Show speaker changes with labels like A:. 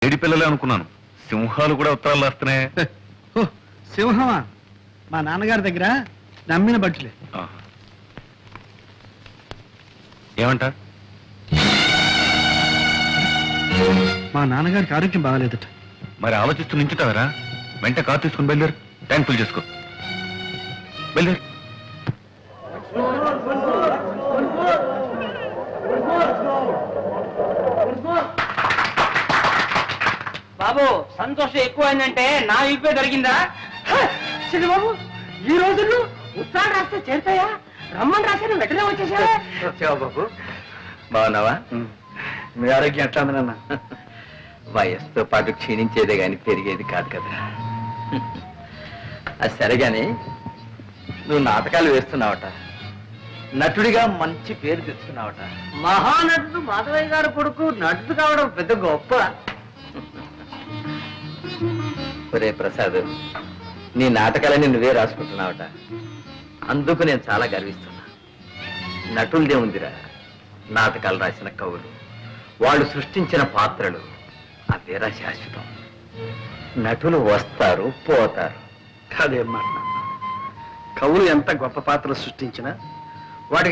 A: AD పిల్లలే అనుకున్నాను. సింహాలు కూడా ఉత్తరాలు రాస్తున్నాయి.
B: ఓ సింహమా? మా నాన్నగారి దగ్గర నమ్మిన బట్టలే.
A: ఏమంట?
B: మా నాన్నగారికి ఆరోగ్యం బాగాలేదట.
A: మరి ఆలోచిస్తూ నించుతావరా? వెంట కారు తీసుకుని బయలుదేరు. ట్యాంక్ ఫుల్ చేసుకో. బయలుదేరు.
C: బాబు సంతోషం ఎక్కువైందంటే నా ఇప్పే దొరికిందా? బాబు ఈ రోజుల్లో ఉత్తరాలు రాస్తే చేరుతాయా? రమ్మని రాశాను వెంటనే వచ్చేసా.
D: బాబు బాగున్నావా? మీ ఆరోగ్యం ఎట్లా ఉంది నాన్న? వయస్సుతో పాటు క్షీణించేదే గాని పెరిగేది కాదు కదా. అది సరే గాని నువ్వు నాటకాలు వేస్తున్నావట, నటుడిగా మంచి పేరు తెచ్చుకున్నావట.
C: మహానటుడు మాధవయ్య గారు కొడుకు నటుడు కావడం పెద్ద గొప్ప.
D: ఒరే ప్రసాద్, నీ నాటకాలని నువ్వే రాసుకుంటున్నావట. అందుకు నేను చాలా గర్విస్తున్నా. నటులదే ఉందిరా, నాటకాలు రాసిన కవులు, వాళ్ళు సృష్టించిన పాత్రలు అవేరా శాశ్వతం. నటులు వస్తారు పోతారు.
B: కాదేం మాట. కవులు ఎంత గొప్ప పాత్రలు సృష్టించినా వాటికి